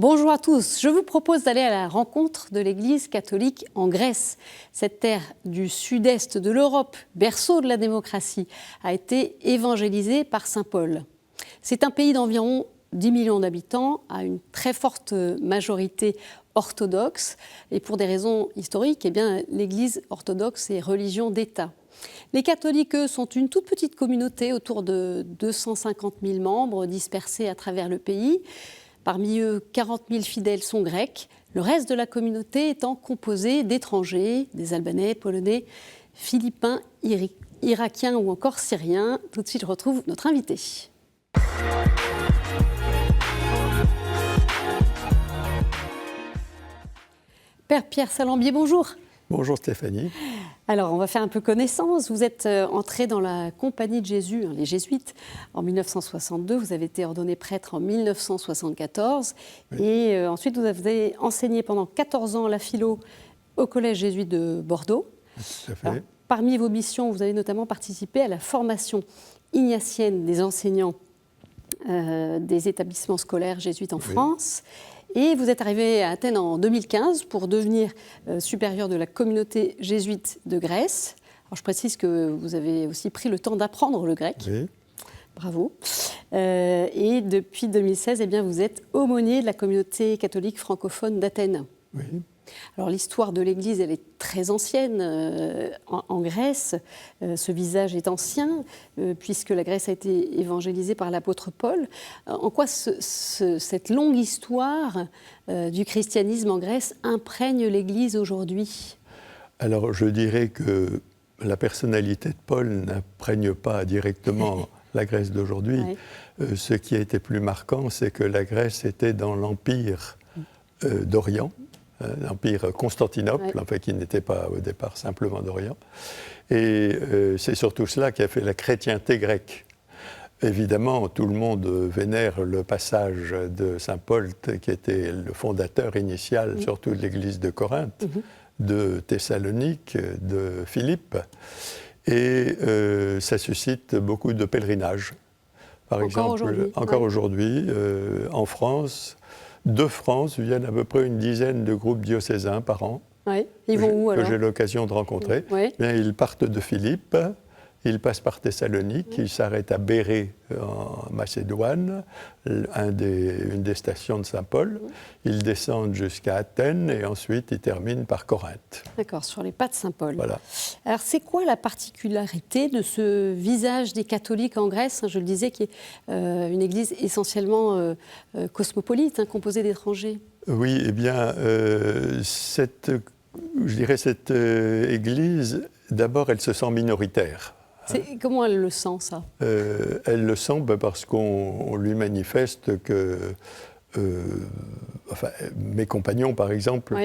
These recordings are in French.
Bonjour à tous, je vous propose d'aller à la rencontre de l'Église catholique en Grèce. Cette terre du sud-est de l'Europe, berceau de la démocratie, a été évangélisée par saint Paul. C'est un pays d'environ 10 millions d'habitants, à une très forte majorité orthodoxe. Et pour des raisons historiques, l'Église orthodoxe est religion d'État. Les catholiques, eux, sont une toute petite communauté, autour de 250 000 membres dispersés à travers le pays. Parmi eux, 40 000 fidèles sont grecs, le reste de la communauté étant composé d'étrangers, des Albanais, Polonais, Philippins, Irakiens ou encore Syriens. Tout de suite, je retrouve notre invité. Père Pierre Salambier, bonjour. Bonjour Stéphanie. Alors, on va faire un peu connaissance. Vous êtes entré dans la Compagnie de Jésus, les Jésuites, en 1962. Vous avez été ordonné prêtre en 1974. Oui. Et ensuite, vous avez enseigné pendant 14 ans la philo au Collège jésuite de Bordeaux. Tout à fait. Alors, parmi vos missions, vous avez notamment participé à la formation ignatienne des enseignants des établissements scolaires jésuites en France. Et vous êtes arrivé à Athènes en 2015 pour devenir supérieur de la communauté jésuite de Grèce. Alors, je précise que vous avez aussi pris le temps d'apprendre le grec. Oui. Bravo. Et depuis 2016, vous êtes aumônier de la communauté catholique francophone d'Athènes. Oui. Alors, l'histoire de l'Église, elle est très ancienne en Grèce. Ce visage est ancien, puisque la Grèce a été évangélisée par l'apôtre Paul. En quoi cette longue histoire du christianisme en Grèce imprègne l'Église aujourd'hui ? Alors, je dirais que la personnalité de Paul n'imprègne pas directement la Grèce d'aujourd'hui. Oui. Ce qui a été plus marquant, c'est que la Grèce était dans l'Empire d'Orient, l'Empire Constantinople, ouais. En fait, qui n'était pas au départ simplement d'Orient. Et c'est surtout cela qui a fait la chrétienté grecque. Évidemment, tout le monde vénère le passage de saint Paul, qui était le fondateur initial, surtout de l'église de Corinthe, de Thessalonique, de Philippe. Et ça suscite beaucoup de pèlerinages. Par exemple, encore aujourd'hui, en France, de France viennent à peu près une dizaine de groupes diocésains par an. Oui. Ils vont où alors ? Que j'ai l'occasion de rencontrer. Oui. Bien, ils partent de Philippe, ils passent par Thessalonique, ils s'arrêtent à Bérée en Macédoine, une des stations de saint Paul. Ils descendent jusqu'à Athènes et ensuite ils terminent par Corinthe. D'accord, sur les pas de saint Paul. Voilà. Alors c'est quoi la particularité de ce visage des catholiques en Grèce ? Je le disais, qui est une église essentiellement cosmopolite, composée d'étrangers. Oui, eh bien, cette église, d'abord, elle se sent minoritaire. Comment elle le sent, ça ? Elle le sent parce qu'on lui manifeste que... mes compagnons, par exemple,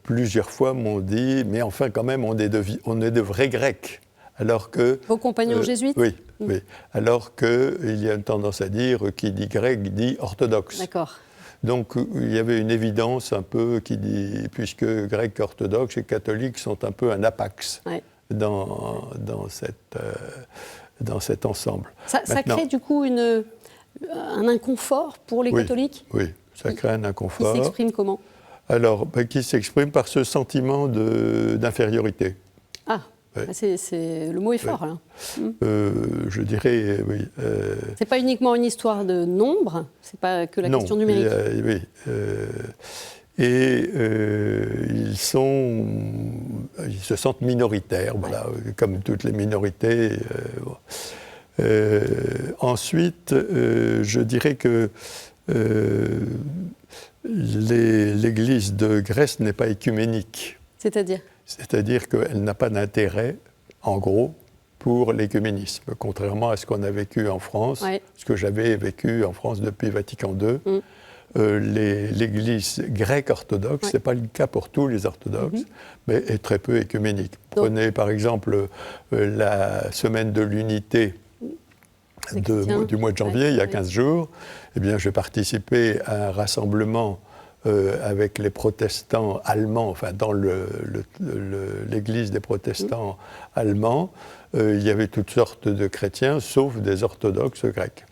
plusieurs fois m'ont dit « mais enfin, quand même, on est de vrais Grecs ». Alors que... Vos compagnons jésuites ? Oui, oui. Alors qu'il y a une tendance à dire qui dit grec dit orthodoxe. D'accord. Donc il y avait une évidence un peu qui dit, puisque grecs orthodoxes et catholiques sont un peu un apax dans cet ensemble. Ça crée du coup un inconfort pour les catholiques ? Oui, ça crée un inconfort. Qui s'exprime comment ? Alors, qui s'exprime par ce sentiment d'infériorité. Ah, oui. Le mot est fort, là. Je dirais, oui. C'est pas uniquement une histoire de nombre, c'est pas que la question numérique. Oui. Ils se sentent minoritaires, voilà, comme toutes les minorités. Ensuite, je dirais que l'Église de Grèce n'est pas écuménique. C'est-à-dire ? C'est-à-dire qu'elle n'a pas d'intérêt, en gros, pour l'écuménisme, contrairement à ce qu'on a vécu en France, ce que j'avais vécu en France depuis Vatican II. L'Église grecque orthodoxe, ce n'est pas le cas pour tous les orthodoxes, mais est très peu écuménique. Prenez par exemple la semaine de l'unité du mois de janvier, il y a 15 jours. Eh bien, j'ai participé à un rassemblement avec les protestants allemands, enfin dans l'église des protestants allemands. Il y avait toutes sortes de chrétiens, sauf des orthodoxes grecs.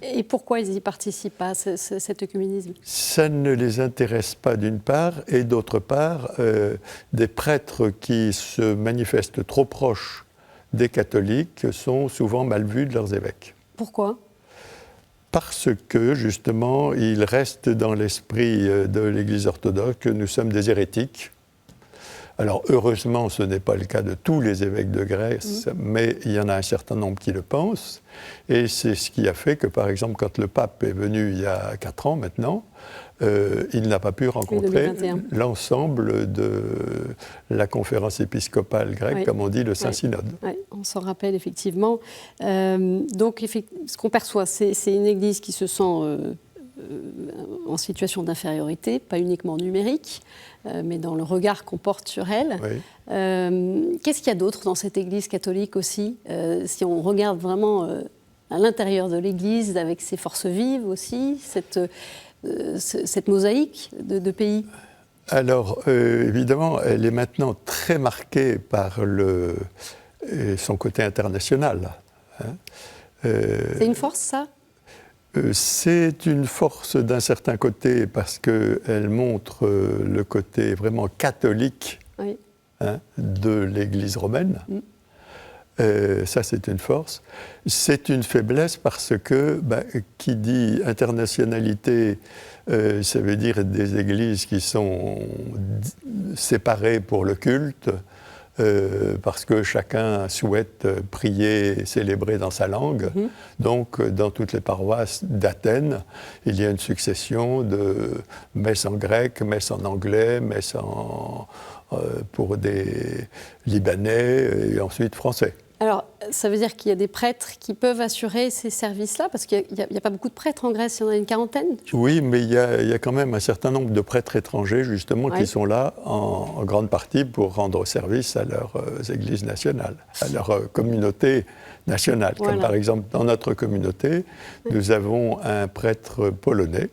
Et pourquoi ils n'y participent pas, cet œcuménisme? Ça ne les intéresse pas d'une part, et d'autre part, des prêtres qui se manifestent trop proches des catholiques sont souvent mal vus de leurs évêques. Pourquoi? Parce que, justement, ils restent dans l'esprit de l'Église orthodoxe que nous sommes des hérétiques. Alors, heureusement, ce n'est pas le cas de tous les évêques de Grèce, mais il y en a un certain nombre qui le pensent. Et c'est ce qui a fait que, par exemple, quand le pape est venu il y a 4 ans maintenant, il n'a pas pu rencontrer l'ensemble de la conférence épiscopale grecque, comme on dit, le Saint-Synode. Oui, on s'en rappelle effectivement. Donc, ce qu'on perçoit, c'est une Église qui se sent en situation d'infériorité, pas uniquement numérique, mais dans le regard qu'on porte sur elle. Oui. Qu'est-ce qu'il y a d'autre dans cette Église catholique aussi, si on regarde vraiment à l'intérieur de l'Église, avec ses forces vives aussi, cette mosaïque de pays? Alors, évidemment, elle est maintenant très marquée par son côté international. Hein. C'est une force, ça? C'est une force d'un certain côté parce qu'elle montre le côté vraiment catholique de l'Église romaine. Ça, c'est une force. C'est une faiblesse parce que, qui dit internationalité, ça veut dire des églises qui sont séparées pour le culte, parce que chacun souhaite prier et célébrer dans sa langue. Donc, dans toutes les paroisses d'Athènes, il y a une succession de messes en grec, messes en anglais, messes pour des Libanais et ensuite français. Alors, ça veut dire qu'il y a des prêtres qui peuvent assurer ces services-là? Parce qu'il n'y a pas beaucoup de prêtres en Grèce, il y en a une quarantaine. Oui, mais il y a quand même un certain nombre de prêtres étrangers, justement, qui sont là en grande partie pour rendre service à leurs églises nationales, à leur communauté nationale. Voilà. Comme par exemple, dans notre communauté, nous avons un prêtre polonais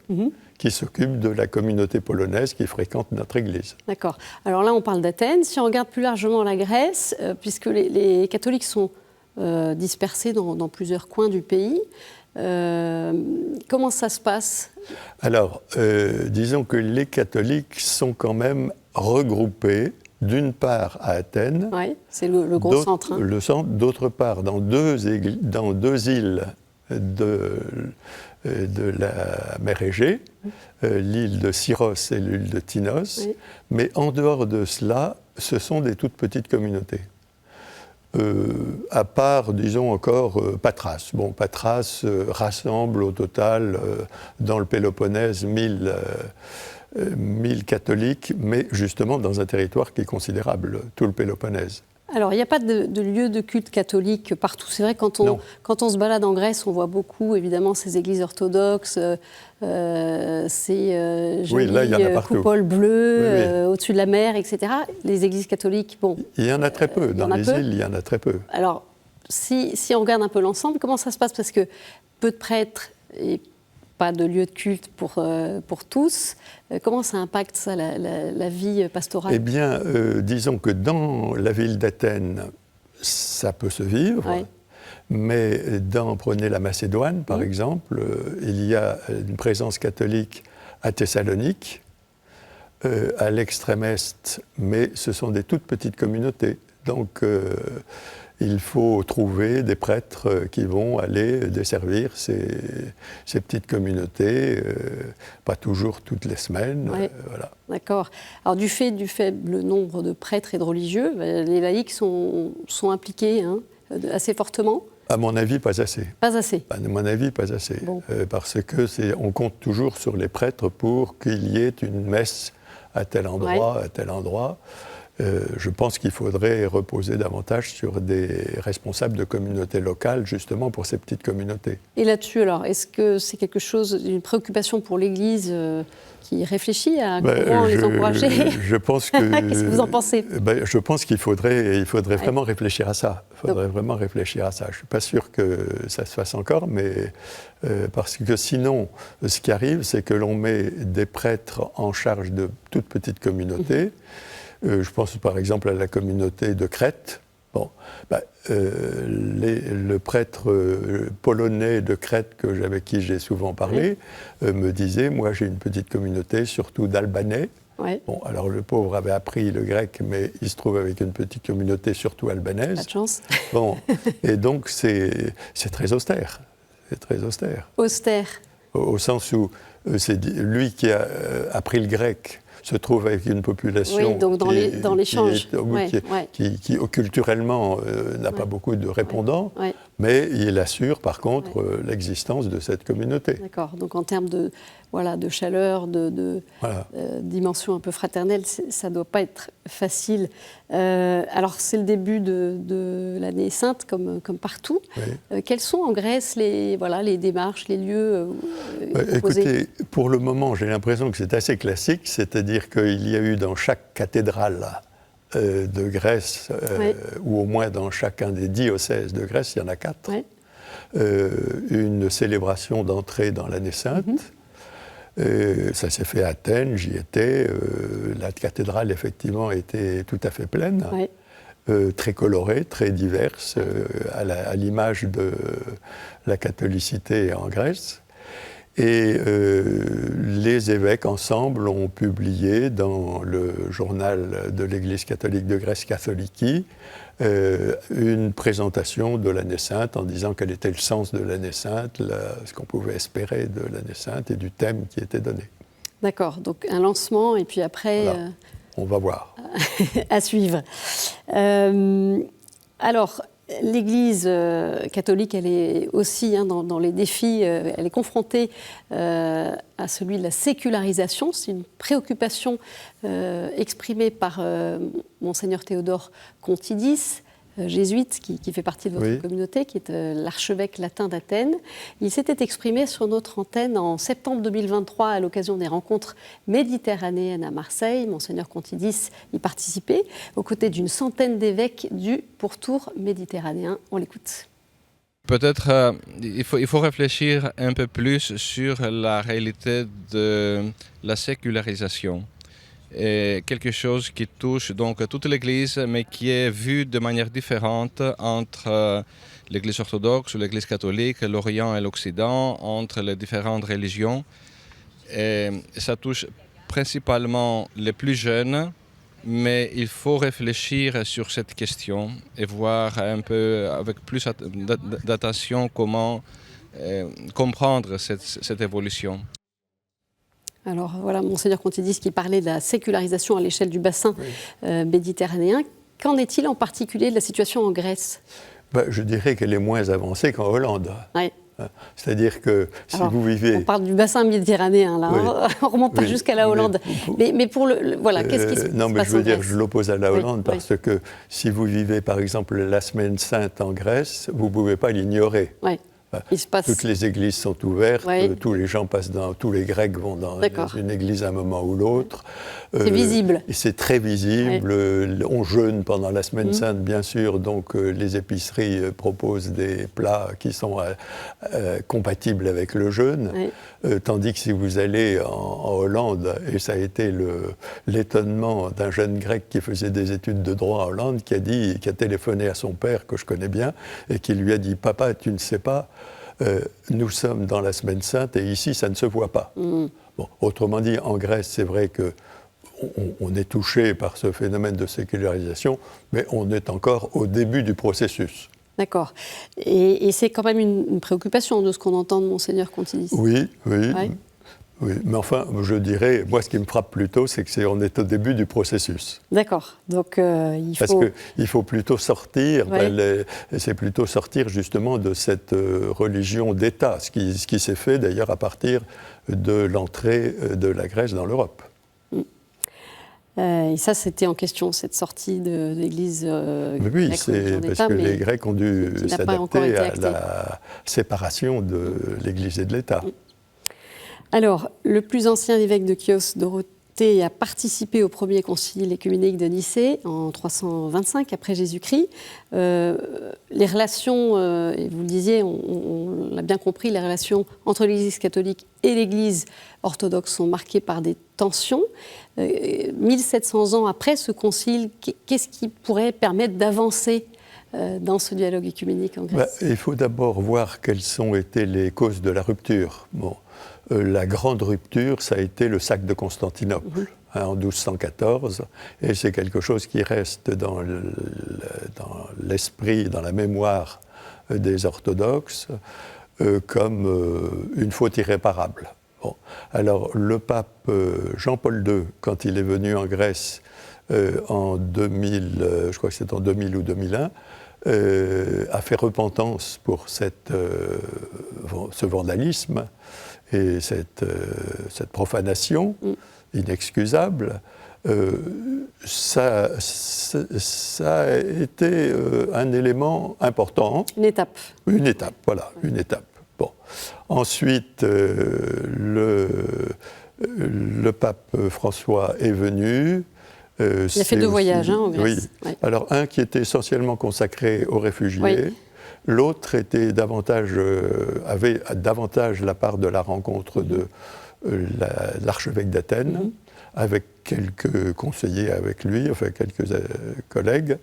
qui s'occupe de la communauté polonaise qui fréquente notre église. D'accord. Alors là, on parle d'Athènes. Si on regarde plus largement la Grèce, puisque les catholiques sont dispersés dans plusieurs coins du pays, comment ça se passe? Alors, disons que les catholiques sont quand même regroupés, d'une part à Athènes, c'est le gros centre. Le centre, d'autre part dans deux îles de la mer Égée, l'île de Syros et l'île de Tinos, mais en dehors de cela, ce sont des toutes petites communautés. À part, disons encore, Patras. Bon, Patras rassemble au total, dans le Péloponnèse, 1000 catholiques, mais justement dans un territoire qui est considérable, tout le Péloponnèse. Alors, il n'y a pas de lieu de culte catholique partout. C'est vrai, quand on se balade en Grèce, on voit beaucoup, évidemment, ces églises orthodoxes, ces jolies coupoles bleues au-dessus de la mer, etc. Les églises catholiques, bon... Il y en a très peu. Dans les îles, il y en a très peu. Alors, si on regarde un peu l'ensemble, comment ça se passe? Parce que peu de prêtres et pas de lieu de culte pour tous. Comment ça impacte ça, la vie pastorale? Eh bien, disons que dans la ville d'Athènes, ça peut se vivre, mais prenez la Macédoine, par exemple, il y a une présence catholique à Thessalonique, à l'extrême est, mais ce sont des toutes petites communautés. Donc, il faut trouver des prêtres qui vont aller desservir ces petites communautés, pas toujours toutes les semaines. Voilà. D'accord. Alors du fait du faible nombre de prêtres et de religieux, les laïcs sont impliqués assez fortement? À mon avis, pas assez. Pas assez? À mon avis, pas assez. Bon. Parce qu'on compte toujours sur les prêtres pour qu'il y ait une messe à tel endroit, à tel endroit. Je pense qu'il faudrait reposer davantage sur des responsables de communautés locales, justement pour ces petites communautés. Et là-dessus, alors, est-ce que c'est quelque chose, une préoccupation pour l'Église qui réfléchit à comment les encourager? Je pense que... Qu'est-ce que vous en pensez? Je pense qu'il faudrait vraiment réfléchir à ça. Je ne suis pas sûr que ça se fasse encore, mais parce que sinon, ce qui arrive, c'est que l'on met des prêtres en charge de toutes petites communautés. Je pense par exemple à la communauté de Crète, Bon, le prêtre polonais de Crète avec qui j'ai souvent parlé me disait, moi j'ai une petite communauté surtout d'Albanais. Ouais. Bon, alors le pauvre avait appris le grec, mais il se trouve avec une petite communauté surtout albanaise. Pas de chance. Bon, et donc c'est très austère. C'est très austère. Austère. Au sens où c'est lui qui a appris le grec se trouve avec une population donc dans l'échange, qui culturellement n'a pas beaucoup de répondants, mais il assure par contre l'existence de cette communauté. D'accord, donc en termes de chaleur, de dimension un peu fraternelle, ça ne doit pas être facile. Alors c'est le début de l'année sainte comme partout. Oui. Quelles sont en Grèce les démarches, les lieux écoutez, pour le moment j'ai l'impression que c'est assez classique, c'est-à-dire qu'il y a eu dans chaque cathédrale de Grèce, ou au moins dans chacun des diocèses de Grèce, il y en a 4, une célébration d'entrée dans l'année sainte. Ça s'est fait à Athènes, j'y étais. La cathédrale, effectivement, était tout à fait pleine, très colorée, très diverse, à l'image de la catholicité en Grèce. Et les évêques, ensemble, ont publié dans le journal de l'Église catholique de Grèce, Katholiki, une présentation de l'année sainte en disant quel était le sens de l'année sainte, ce qu'on pouvait espérer de l'année sainte et du thème qui était donné. D'accord, donc un lancement et puis après... Voilà. On va voir. À suivre. Alors, l'Église catholique, elle est aussi dans les défis, elle est confrontée à celui de la sécularisation. C'est une préoccupation exprimée par Monseigneur Théodore Contidis, jésuite qui fait partie de votre communauté, qui est l'archevêque latin d'Athènes. Il s'était exprimé sur notre antenne en septembre 2023 à l'occasion des rencontres méditerranéennes à Marseille. Monseigneur Contidis y participait aux côtés d'une centaine d'évêques du pourtour méditerranéen. On l'écoute. Peut-être il faut réfléchir un peu plus sur la réalité de la sécularisation. Et quelque chose qui touche donc toute l'Église, mais qui est vu de manière différente entre l'Église orthodoxe ou l'Église catholique, l'Orient et l'Occident, entre les différentes religions. Et ça touche principalement les plus jeunes, mais il faut réfléchir sur cette question et voir un peu avec plus d'attention comment comprendre cette évolution. Alors voilà, Monseigneur Contidis qui parlait de la sécularisation à l'échelle du bassin méditerranéen. Qu'en est-il en particulier de la situation en Grèce ? Je dirais qu'elle est moins avancée qu'en Hollande. Oui. C'est-à-dire que si vous vivez... On parle du bassin méditerranéen, là, on ne remonte pas jusqu'à la Hollande. Mais pour qu'est-ce qui se passe en Grèce ? Non, mais je veux dire, je l'oppose à la Hollande parce que si vous vivez, par exemple, la Semaine Sainte en Grèce, vous ne pouvez pas l'ignorer. Oui. Toutes les églises sont ouvertes, tous les gens passent tous les Grecs vont dans une église à un moment ou l'autre. C'est visible. Et c'est très visible. On jeûne pendant la Semaine Sainte, bien sûr, donc les épiceries proposent des plats qui sont compatibles avec le jeûne. Tandis que si vous allez en Hollande, et ça a été l'étonnement d'un jeune Grec qui faisait des études de droit en Hollande, qui a téléphoné à son père, que je connais bien, et qui lui a dit « Papa, tu ne sais pas, nous sommes dans la Semaine Sainte et ici, ça ne se voit pas. » Bon, autrement dit, en Grèce, c'est vrai qu'on est touché par ce phénomène de sécularisation, mais on est encore au début du processus. D'accord. Et c'est quand même une préoccupation de ce qu'on entend de Monseigneur Contidis. Oui. Oui, mais enfin, je dirais, moi, ce qui me frappe plutôt, c'est qu'on est au début du processus. D'accord. Donc, Parce qu'il faut plutôt sortir, c'est plutôt sortir justement de cette religion d'État, ce qui s'est fait d'ailleurs à partir de l'entrée de la Grèce dans l'Europe. Et ça, c'était en question, cette sortie de l'Église oui, c'est parce que les Grecs ont dû s'adapter à la séparation de l'Église et de l'État. Alors, le plus ancien évêque de Chios, Dorothée, a participé au premier concile œcuménique de Nicée en 325 après Jésus-Christ. Les relations, et vous le disiez, on l'a bien compris, les relations entre l'Église catholique et l'Église orthodoxe sont marquées par des tensions. 1700 ans après ce concile, qu'est-ce qui pourrait permettre d'avancer dans ce dialogue œcuménique en Grèce? Il faut d'abord voir quelles ont été les causes de la rupture. La grande rupture, ça a été le sac de Constantinople. En 1214, et c'est quelque chose qui reste dans l'esprit, dans la mémoire des orthodoxes, comme une faute irréparable. Alors le pape Jean-Paul II, quand il est venu en Grèce en 2000, je crois que c'est en 2000 ou 2001, a fait repentance pour ce vandalisme et cette profanation inexcusable. Ça a été un élément important. Une étape. Une étape, voilà, une étape. Bon. Ensuite, le pape François est venu. Il a fait 2 voyages en Grèce. Oui. Ouais. Alors, un qui était essentiellement consacré aux réfugiés. Oui. L'autre avait davantage la part de la rencontre de l'archevêque d'Athènes, avec quelques conseillers avec lui, enfin quelques collègues.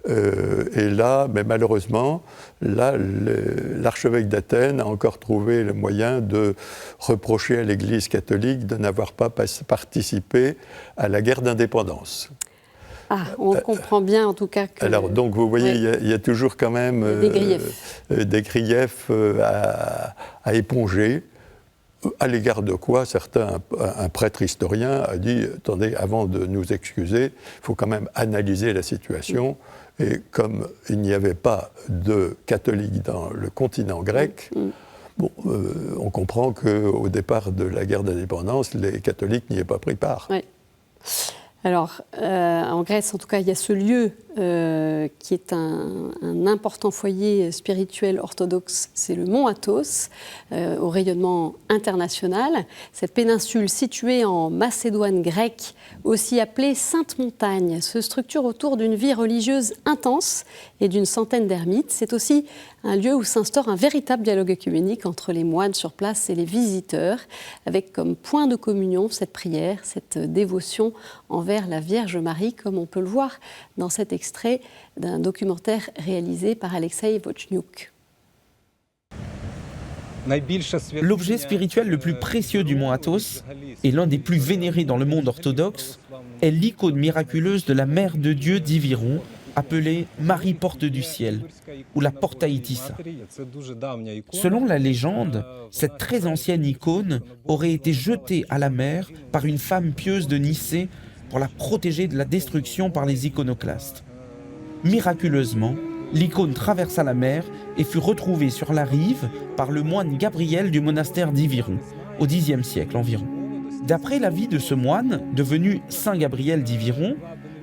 Et là, mais malheureusement, l'archevêque d'Athènes a encore trouvé le moyen de reprocher à l'Église catholique de n'avoir pas participé à la guerre d'indépendance. On comprend bien en tout cas que... Alors donc vous voyez, il y a toujours quand même des griefs à éponger, à l'égard de quoi un prêtre historien a dit « Attendez, avant de nous excuser, il faut quand même analyser la situation ». Et comme il n'y avait pas de catholiques dans le continent grec, on comprend qu'au départ de la guerre d'indépendance, les catholiques n'y aient pas pris part. Oui. Alors, en Grèce, en tout cas, il y a ce lieu qui est un important foyer spirituel orthodoxe, c'est le mont Athos, au rayonnement international. Cette péninsule située en Macédoine grecque, aussi appelée Sainte Montagne, se structure autour d'une vie religieuse intense et d'une centaine d'ermites. C'est aussi un lieu où s'instaure un véritable dialogue œcuménique entre les moines sur place et les visiteurs, avec comme point de communion cette prière, cette dévotion envers la Vierge Marie, comme on peut le voir dans cet extrait d'un documentaire réalisé par Alexei Vochniuk. L'objet spirituel le plus précieux du mont Athos et l'un des plus vénérés dans le monde orthodoxe est l'icône miraculeuse de la Mère de Dieu d'Iviron, appelée Marie Porte du Ciel, ou la Porta Aitissa. Selon la légende, cette très ancienne icône aurait été jetée à la mer par une femme pieuse de Nicée pour la protéger de la destruction par les iconoclastes. Miraculeusement, l'icône traversa la mer et fut retrouvée sur la rive par le moine Gabriel du monastère d'Iviron, au Xe siècle environ. D'après la vie de ce moine, devenu Saint Gabriel d'Iviron,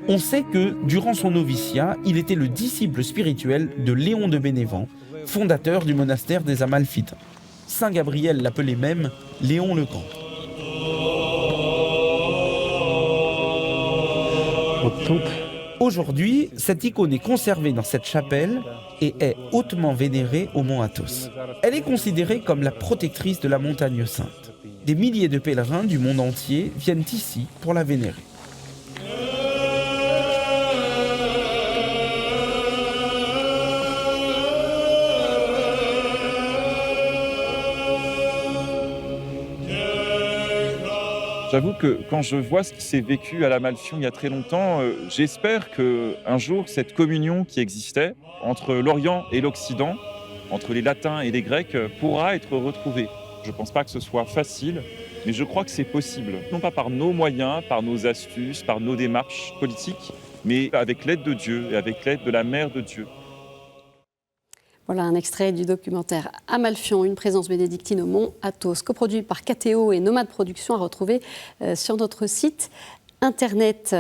on sait que, durant son noviciat, il était le disciple spirituel de Léon de Bénévent, fondateur du monastère des Amalfites. Saint Gabriel l'appelait même Léon le Grand. Aujourd'hui, cette icône est conservée dans cette chapelle et est hautement vénérée au mont Athos. Elle est considérée comme la protectrice de la montagne sainte. Des milliers de pèlerins du monde entier viennent ici pour la vénérer. J'avoue que quand je vois ce qui s'est vécu à l'Amalfion il y a très longtemps, j'espère qu'un jour, cette communion qui existait entre l'Orient et l'Occident, entre les Latins et les Grecs, pourra être retrouvée. Je ne pense pas que ce soit facile, mais je crois que c'est possible. Non pas par nos moyens, par nos astuces, par nos démarches politiques, mais avec l'aide de Dieu et avec l'aide de la Mère de Dieu. Voilà un extrait du documentaire Amalfion, une présence bénédictine au mont Athos, coproduit par KTO et Nomade Productions, à retrouver sur notre site Internet.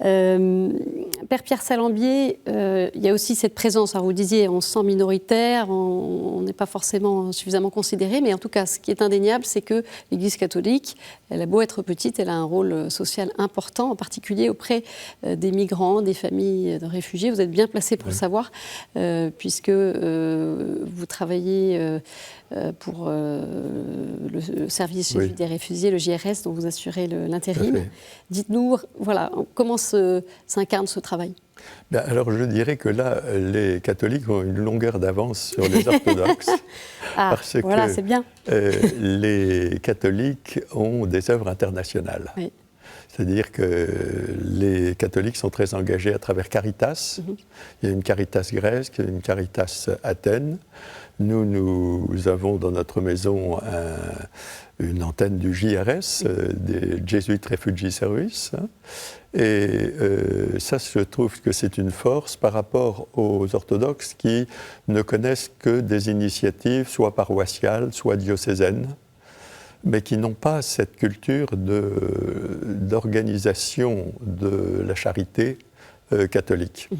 Père Pierre Salambier, il y a aussi cette présence, alors vous disiez, on se sent minoritaire, on n'est pas forcément suffisamment considéré, mais en tout cas, ce qui est indéniable, c'est que l'Église catholique, elle a beau être petite, elle a un rôle social important, en particulier auprès des migrants, des familles de réfugiés. Vous êtes bien placé pour le savoir, puisque vous travaillez pour le service des réfugiés, le JRS, dont vous assurez l'intérim. Dites Dites-nous, voilà, comment s'incarne ce travail. Ben, alors je dirais que là, les catholiques ont une longueur d'avance sur les orthodoxes. Parce voilà, c'est bien. Les catholiques ont des œuvres internationales. Oui. C'est-à-dire que les catholiques sont très engagés à travers Caritas. Il y a une Caritas Grèce, une Caritas Athènes. Nous avons dans notre maison une antenne du JRS, des Jesuit Refugee Service. Et ça, je trouve que c'est une force par rapport aux orthodoxes qui ne connaissent que des initiatives soit paroissiales, soit diocésaines, mais qui n'ont pas cette culture d'organisation de la charité catholique.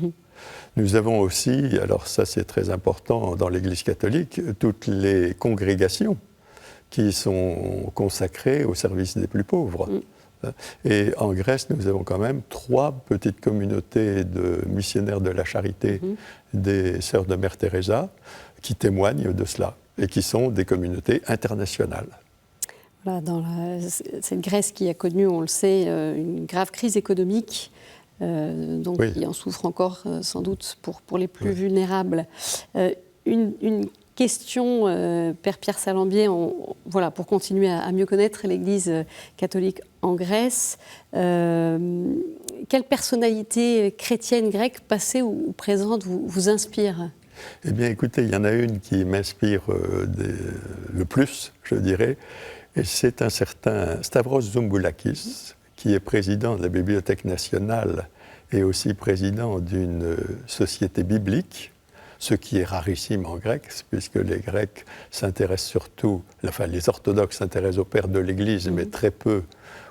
Nous avons aussi, alors ça c'est très important dans l'Église catholique, toutes les congrégations qui sont consacrées au service des plus pauvres. Et en Grèce, nous avons quand même 3 petites communautés de missionnaires de la charité des Sœurs de Mère Teresa qui témoignent de cela et qui sont des communautés internationales. Voilà, dans cette Grèce qui a connu, on le sait, une grave crise économique, donc oui. Qui en souffre encore sans doute pour les plus vulnérables. Une question, Père Pierre Salambier, voilà, pour continuer à mieux connaître l'Église catholique en Grèce. Quelle personnalité chrétienne grecque, passée ou présente, vous inspire ? Eh bien, écoutez, il y en a une qui m'inspire le plus, je dirais, et c'est un certain Stavros Zumboulakis, qui est président de la Bibliothèque nationale et aussi président d'une société biblique, ce qui est rarissime en grec, puisque les Grecs s'intéressent surtout, enfin les orthodoxes s'intéressent aux pères de l'Église, mais très peu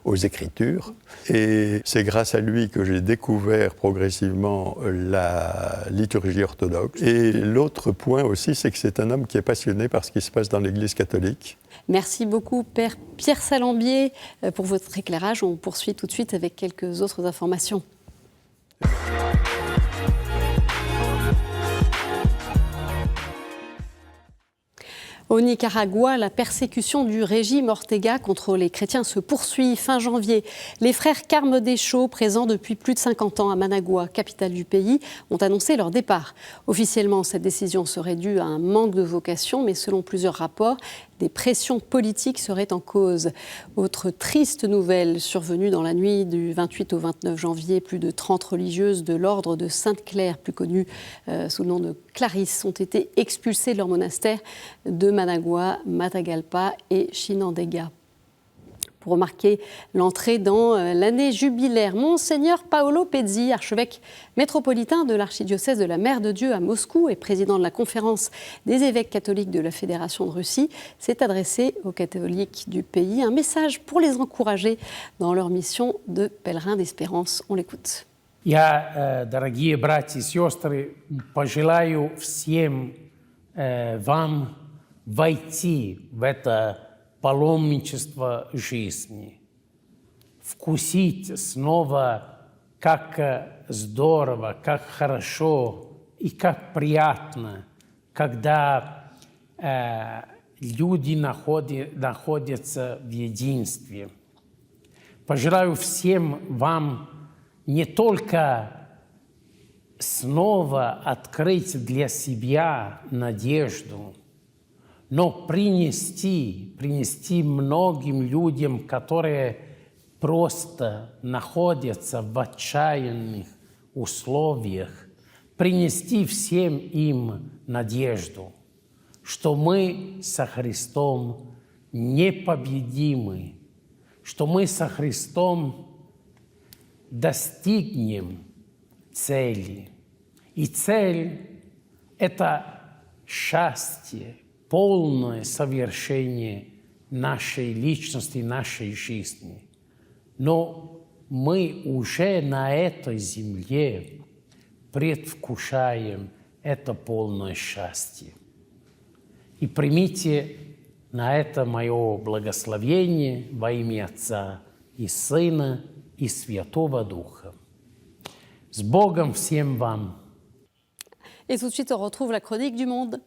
aux Écritures. Et c'est grâce à lui que j'ai découvert progressivement la liturgie orthodoxe. Et l'autre point aussi, c'est que c'est un homme qui est passionné par ce qui se passe dans l'Église catholique. Merci beaucoup, Père Pierre Salambier, pour votre éclairage. On poursuit tout de suite avec quelques autres informations. Au Nicaragua, la persécution du régime Ortega contre les chrétiens se poursuit. Fin janvier, les frères Carme Deschaux, présents depuis plus de 50 ans à Managua, capitale du pays, ont annoncé leur départ. Officiellement, cette décision serait due à un manque de vocation, mais selon plusieurs rapports, des pressions politiques seraient en cause. Autre triste nouvelle survenue dans la nuit du 28 au 29 janvier, plus de 30 religieuses de l'ordre de Sainte-Claire, plus connues sous le nom de Clarisse, ont été expulsées de leur monastère de Managua, Matagalpa et Chinandega. Pour marquer l'entrée dans l'année jubilaire, Monseigneur Paolo Pezzi, archevêque métropolitain de l'archidiocèse de la Mère de Dieu à Moscou et président de la conférence des évêques catholiques de la Fédération de Russie, s'est adressé aux catholiques du pays. Un message pour les encourager dans leur mission de pèlerin d'espérance. On l'écoute. Я, дорогие братья и сестры, пожелаю всем вам войти в это паломничество жизни, вкусить снова, как здорово, как хорошо и как приятно, когда люди находятся в единстве. Пожелаю всем вам не только снова открыть для себя надежду, но принести многим людям, которые просто находятся в отчаянных условиях, принести всем им надежду, что мы со Христом непобедимы, что мы со Христом достигнем цели. И цель – это счастье, полное совершение нашей личности, нашей жизни. Но мы уже на этой земле предвкушаем это полное счастье. И примите на это мое благословение во имя Отца и Сына и Святого Духа. С Богом всем вам! Et tout de suite, on retrouve la chronique du monde.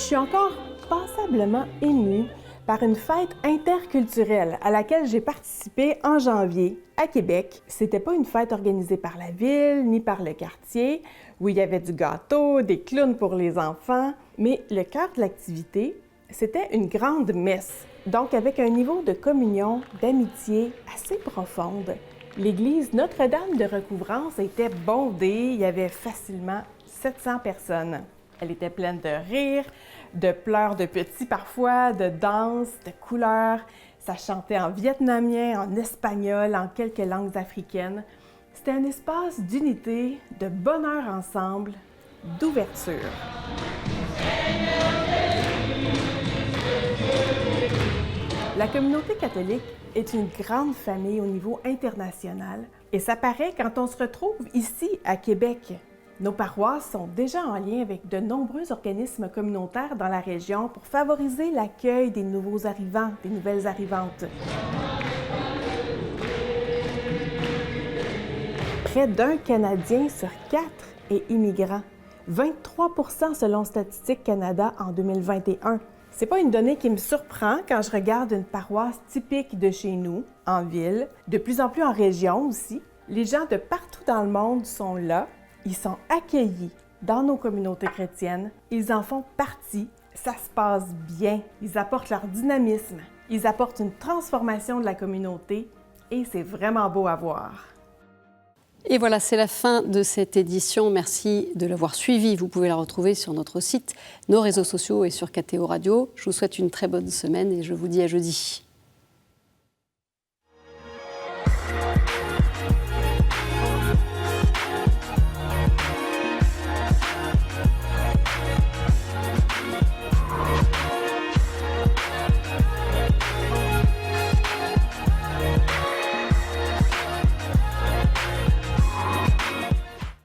suis encore passablement émue par une fête interculturelle à laquelle j'ai participé en janvier à Québec. C'était pas une fête organisée par la ville ni par le quartier, où il y avait du gâteau, des clowns pour les enfants, mais le cœur de l'activité, c'était une grande messe, donc avec un niveau de communion, d'amitié assez profonde. L'église Notre-Dame de Recouvrance était bondée, il y avait facilement 700 personnes. Elle était pleine de rires, de pleurs de petits parfois, de danse, de couleurs. Ça chantait en vietnamien, en espagnol, en quelques langues africaines. C'était un espace d'unité, de bonheur ensemble, d'ouverture. La communauté catholique est une grande famille au niveau international et ça paraît quand on se retrouve ici à Québec. Nos paroisses sont déjà en lien avec de nombreux organismes communautaires dans la région pour favoriser l'accueil des nouveaux arrivants, des nouvelles arrivantes. Près d'un Canadien sur 4 est immigrant, 23 % selon Statistique Canada en 2021. C'est pas une donnée qui me surprend quand je regarde une paroisse typique de chez nous, en ville, de plus en plus en région aussi. Les gens de partout dans le monde sont là. Ils sont accueillis dans nos communautés chrétiennes, ils en font partie, ça se passe bien, ils apportent leur dynamisme, ils apportent une transformation de la communauté et c'est vraiment beau à voir. Et voilà, c'est la fin de cette édition. Merci de l'avoir suivie. Vous pouvez la retrouver sur notre site, nos réseaux sociaux et sur KTO Radio. Je vous souhaite une très bonne semaine et je vous dis à jeudi.